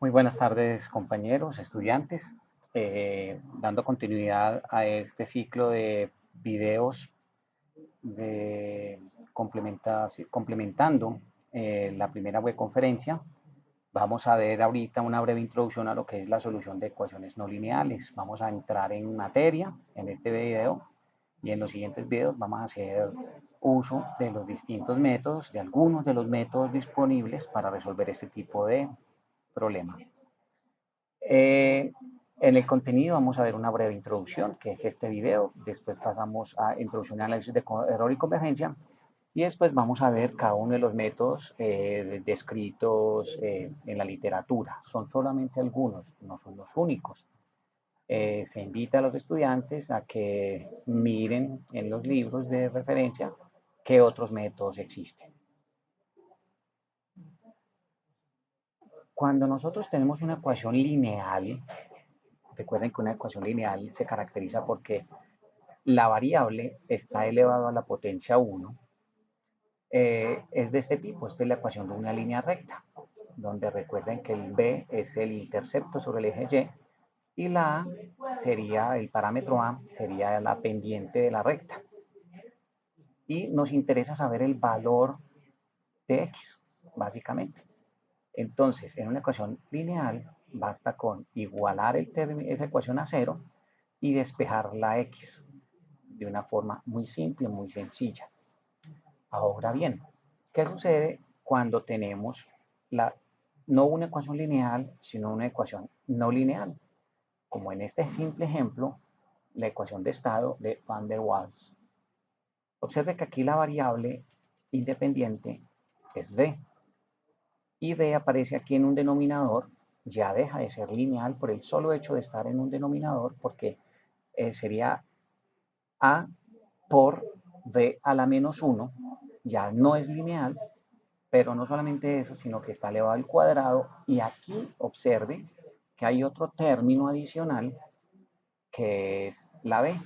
Muy buenas tardes, compañeros, estudiantes. Dando continuidad a este ciclo de videos de complementando la primera webconferencia, vamos a ver ahorita una breve introducción a lo que es la solución de ecuaciones no lineales. Vamos a entrar en materia en este video y en los siguientes videos vamos a hacer uso de los distintos métodos, de algunos de los métodos disponibles para resolver este tipo de problema. En el contenido vamos a ver una breve introducción, que es este video. Después pasamos a introducción y análisis de error y convergencia. Y después vamos a ver cada uno de los métodos descritos en la literatura. Son solamente algunos, no son los únicos. Se invita a los estudiantes a que miren en los libros de referencia qué otros métodos existen. Cuando nosotros tenemos una ecuación lineal, recuerden que una ecuación lineal se caracteriza porque la variable está elevado a la potencia 1, es de este tipo. Esta es la ecuación de una línea recta, donde recuerden que el b es el intercepto sobre el eje y la a sería, el parámetro a sería la pendiente de la recta. Y nos interesa saber el valor de x, básicamente. Entonces, en una ecuación lineal, basta con igualar esa ecuación a cero y despejar la x de una forma muy simple, muy sencilla. Ahora bien, ¿qué sucede cuando tenemos no una ecuación lineal, sino una ecuación no lineal? Como en este simple ejemplo, la ecuación de estado de Van der Waals. Observe que aquí la variable independiente es b, y b aparece aquí en un denominador, ya deja de ser lineal por el solo hecho de estar en un denominador, porque sería a por b a la menos 1, ya no es lineal, pero no solamente eso, sino que está elevado al cuadrado, y aquí observe que hay otro término adicional que es la b.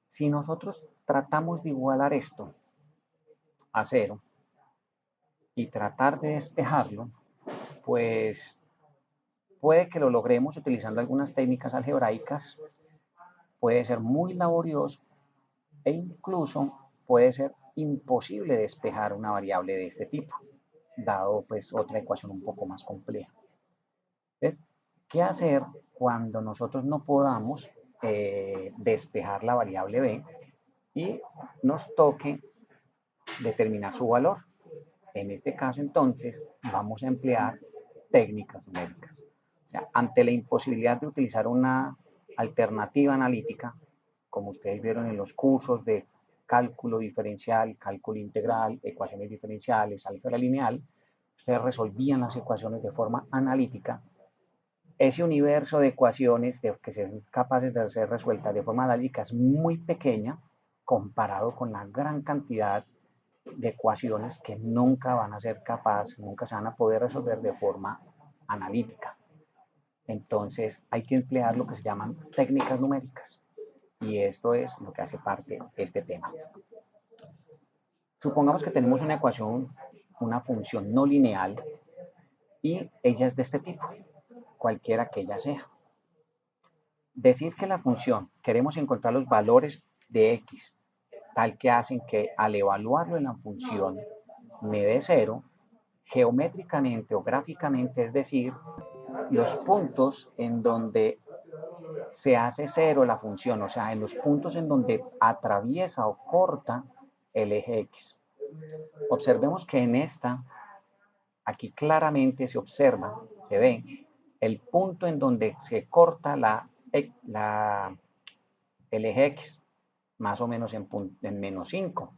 Si nosotros tratamos de igualar esto a cero y tratar de despejarlo, pues puede que lo logremos utilizando algunas técnicas algebraicas, puede ser muy laborioso e incluso puede ser imposible despejar una variable de este tipo, dado pues otra ecuación un poco más compleja. Entonces, ¿qué hacer cuando nosotros no podamos despejar la variable b y nos toque determinar su valor? En este caso, entonces, vamos a emplear técnicas numéricas. O sea, ante la imposibilidad de utilizar una alternativa analítica, como ustedes vieron en los cursos de cálculo diferencial, cálculo integral, ecuaciones diferenciales, álgebra lineal, ustedes resolvían las ecuaciones de forma analítica. Ese universo de ecuaciones que son capaces de ser resueltas de forma analítica es muy pequeña comparado con la gran cantidad de ecuaciones que nunca van a ser capaces, nunca se van a poder resolver de forma analítica. Entonces hay que emplear lo que se llaman técnicas numéricas, y esto es lo que hace parte de este tema. Supongamos que tenemos una ecuación, una función no lineal, y ella es de este tipo, cualquiera que ella sea. Decir que la función queremos encontrar los valores de x, tal que hacen que al evaluarlo en la función me dé cero, geométricamente o gráficamente, es decir, los puntos en donde se hace cero la función, o sea, en los puntos en donde atraviesa o corta el eje x. Observemos que en esta, aquí claramente se observa, se ve el punto en donde se corta el eje x, más o menos en menos 5.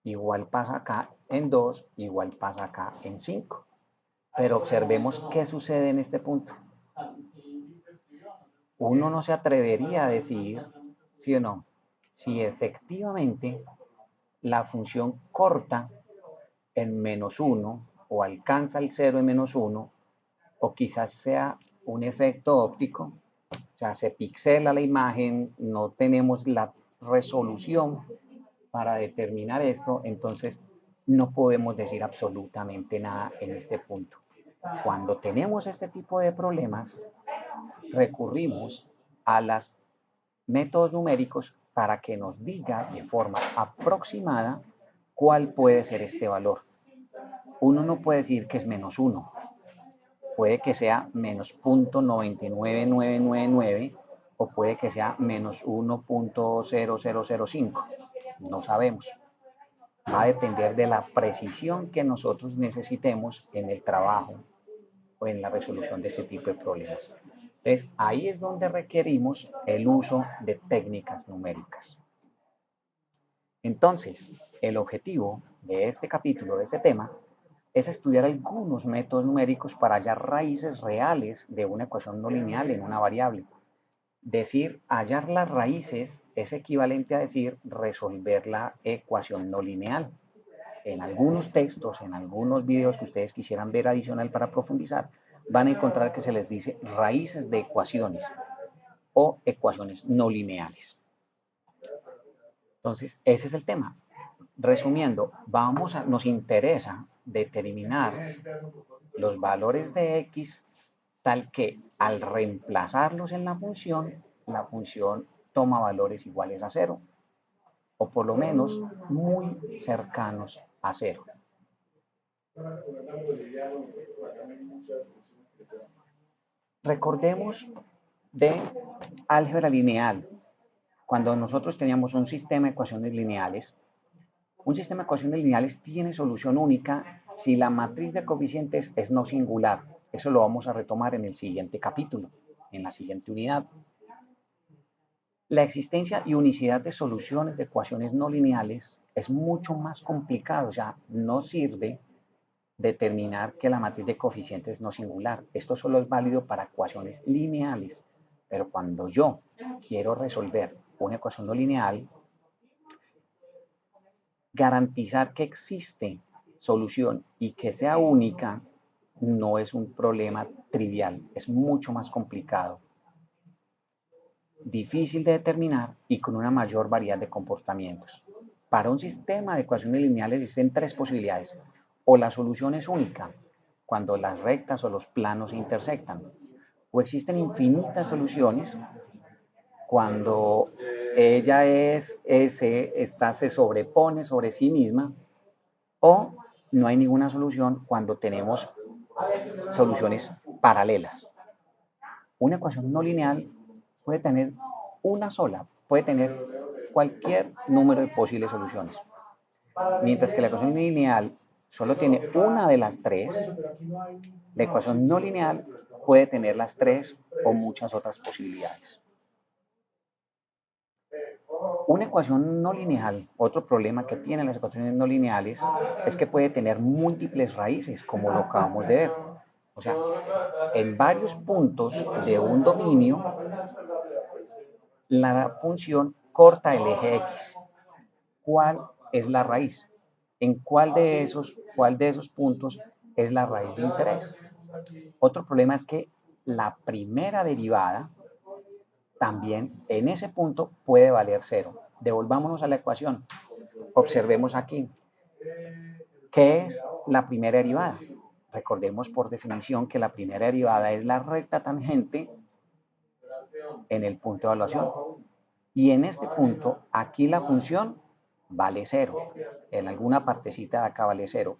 Igual pasa acá en 2, igual pasa acá en 5. Pero observemos qué sucede en este punto. Uno no se atrevería a decir, sí o no, si efectivamente la función corta en menos 1 o alcanza el 0 en menos 1, o quizás sea un efecto óptico, o sea, se pixela la imagen, no tenemos la resolución para determinar esto, entonces no podemos decir absolutamente nada en este punto. Cuando tenemos este tipo de problemas, recurrimos a los métodos numéricos para que nos diga de forma aproximada cuál puede ser este valor. Uno no puede decir que es menos 1, puede que sea menos 0.99999 o puede que sea menos 1.0005, no sabemos. Va a depender de la precisión que nosotros necesitemos en el trabajo o en la resolución de este tipo de problemas. Entonces, ahí es donde requerimos el uso de técnicas numéricas. Entonces, el objetivo de este capítulo, de este tema, es estudiar algunos métodos numéricos para hallar raíces reales de una ecuación no lineal en una variable. Decir hallar las raíces es equivalente a decir resolver la ecuación no lineal. En algunos textos, en algunos videos que ustedes quisieran ver adicional para profundizar, van a encontrar que se les dice raíces de ecuaciones o ecuaciones no lineales. Entonces, ese es el tema. Resumiendo, nos interesa determinar los valores de x tal que al reemplazarlos en la función toma valores iguales a 0, o por lo menos muy cercanos a 0. Recordemos de álgebra lineal. Cuando nosotros teníamos un sistema de ecuaciones lineales, un sistema de ecuaciones lineales tiene solución única si la matriz de coeficientes es no singular. Eso lo vamos a retomar en el siguiente capítulo, en la siguiente unidad. La existencia y unicidad de soluciones de ecuaciones no lineales es mucho más complicado, o sea, no sirve determinar que la matriz de coeficientes es no singular. Esto solo es válido para ecuaciones lineales, pero cuando yo quiero resolver una ecuación no lineal, garantizar que existe solución y que sea única no es un problema trivial, es mucho más complicado, difícil de determinar y con una mayor variedad de comportamientos. Para un sistema de ecuaciones lineales existen tres posibilidades. O la solución es única, cuando las rectas o los planos se intersectan. O existen infinitas soluciones, cuando ella se sobrepone sobre sí misma. O no hay ninguna solución cuando tenemos soluciones paralelas. Una ecuación no lineal puede tener una sola, puede tener cualquier número de posibles soluciones. Mientras que la ecuación lineal solo tiene una de las tres, la ecuación no lineal puede tener las tres o muchas otras posibilidades. Una ecuación no lineal, otro problema que tienen las ecuaciones no lineales es que puede tener múltiples raíces, como lo acabamos de ver. O sea, en varios puntos de un dominio, la función corta el eje x. ¿Cuál es la raíz? ¿En cuál de esos puntos es la raíz de interés? Otro problema es que la primera derivada también en ese punto puede valer 0. Devolvámonos a la ecuación. Observemos aquí. ¿Qué es la primera derivada? Recordemos por definición que la primera derivada es la recta tangente en el punto de evaluación. Y en este punto, aquí la función vale 0. En alguna partecita de acá vale 0.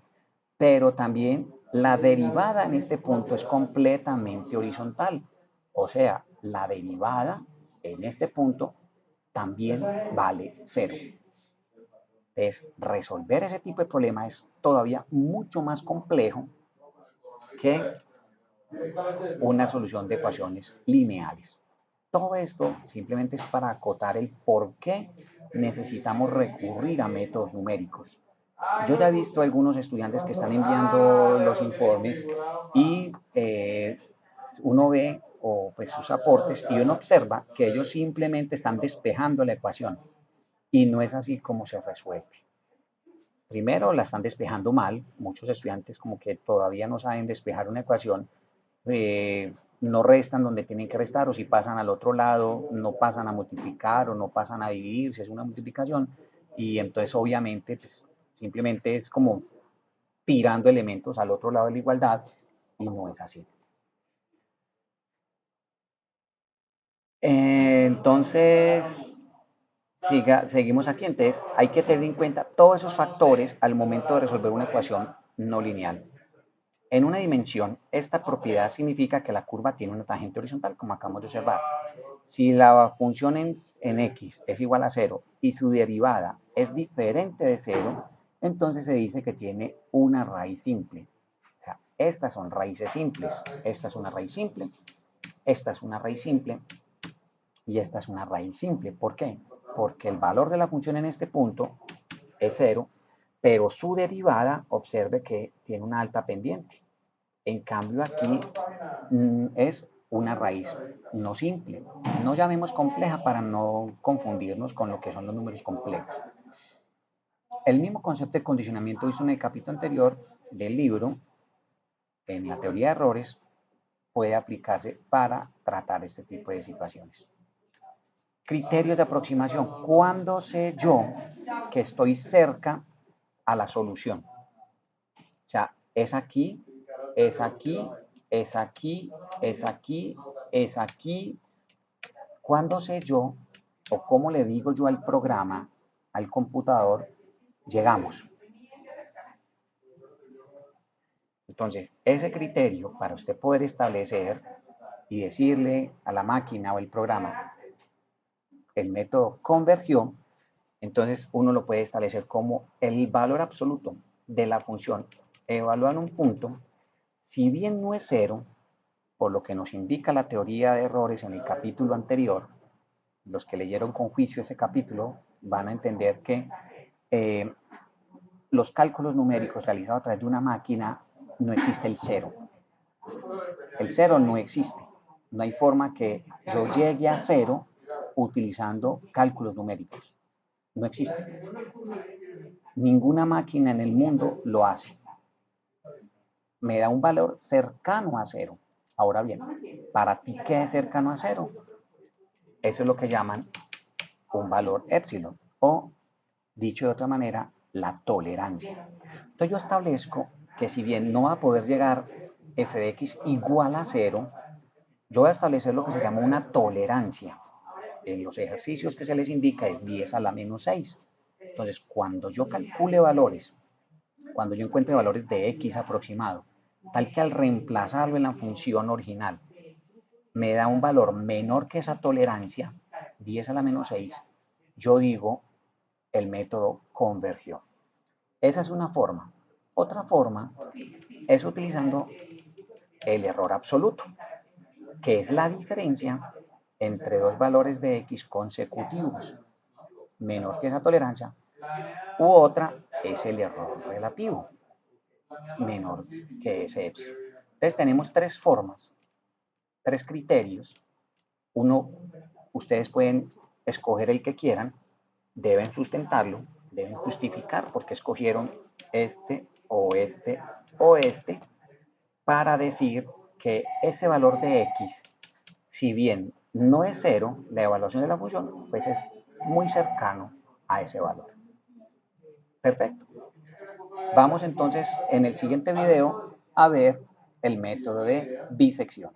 Pero también la derivada en este punto es completamente horizontal. O sea, la derivada en este punto también vale 0. Entonces, resolver ese tipo de problema es todavía mucho más complejo que una solución de ecuaciones lineales. Todo esto simplemente es para acotar el por qué necesitamos recurrir a métodos numéricos. Yo ya he visto algunos estudiantes que están enviando los informes y uno ve pues, sus aportes y uno observa que ellos simplemente están despejando la ecuación y no es así como se resuelve. Primero la están despejando mal, muchos estudiantes como que todavía no saben despejar una ecuación, no restan donde tienen que restar, o si pasan al otro lado, no pasan a multiplicar o no pasan a dividir si es una multiplicación, y entonces obviamente pues, simplemente es como tirando elementos al otro lado de la igualdad y no es así. Entonces, seguimos aquí. Entonces, hay que tener en cuenta todos esos factores al momento de resolver una ecuación no lineal. En una dimensión, esta propiedad significa que la curva tiene una tangente horizontal, como acabamos de observar. Si la función en x es igual a 0 y su derivada es diferente de 0, entonces se dice que tiene una raíz simple. O sea, estas son raíces simples. Esta es una raíz simple, esta es una raíz simple y esta es una raíz simple. ¿Por qué? Porque el valor de la función en este punto es 0, pero su derivada, observe que tiene una alta pendiente. En cambio aquí es una raíz no simple. No llamemos compleja para no confundirnos con lo que son los números complejos. El mismo concepto de condicionamiento visto en el capítulo anterior del libro, en la teoría de errores, puede aplicarse para tratar este tipo de situaciones. Criterios de aproximación. ¿Cuándo sé yo que estoy cerca a la solución? O sea, es aquí, es aquí, es aquí, es aquí, es aquí. ¿Cuándo sé yo o cómo le digo yo al programa, al computador, llegamos? Entonces, ese criterio para usted poder establecer y decirle a la máquina o el programa el método convergió, entonces uno lo puede establecer como el valor absoluto de la función evaluada en un punto, si bien no es cero, por lo que nos indica la teoría de errores en el capítulo anterior. Los que leyeron con juicio ese capítulo van a entender que eh, los cálculos numéricos realizados a través de una máquina no existe el cero. El cero no existe. No hay forma que yo llegue a cero utilizando cálculos numéricos. No existe. Ninguna máquina en el mundo lo hace. Me da un valor cercano a cero. Ahora bien, ¿para ti qué es cercano a cero? Eso es lo que llaman un valor épsilon o, dicho de otra manera, la tolerancia. Entonces yo establezco que si bien no va a poder llegar f de x igual a cero, yo voy a establecer lo que se llama una tolerancia. En los ejercicios que se les indica es 10 a la menos 6. Entonces, cuando yo calcule valores, cuando yo encuentre valores de x aproximado, tal que al reemplazarlo en la función original me da un valor menor que esa tolerancia, 10 a la menos 6, yo digo el método convergió. Esa es una forma. Otra forma es utilizando el error absoluto, que es la diferencia entre dos valores de x consecutivos menor que esa tolerancia, u otra es el error relativo menor que ese epsilon. Entonces tenemos tres formas, tres criterios. Uno, ustedes pueden escoger el que quieran, deben sustentarlo, deben justificar por qué escogieron este o este o este para decir que ese valor de x, si bien no es cero, la evaluación de la función, pues es muy cercano a ese valor. Perfecto. Vamos entonces en el siguiente video a ver el método de bisección.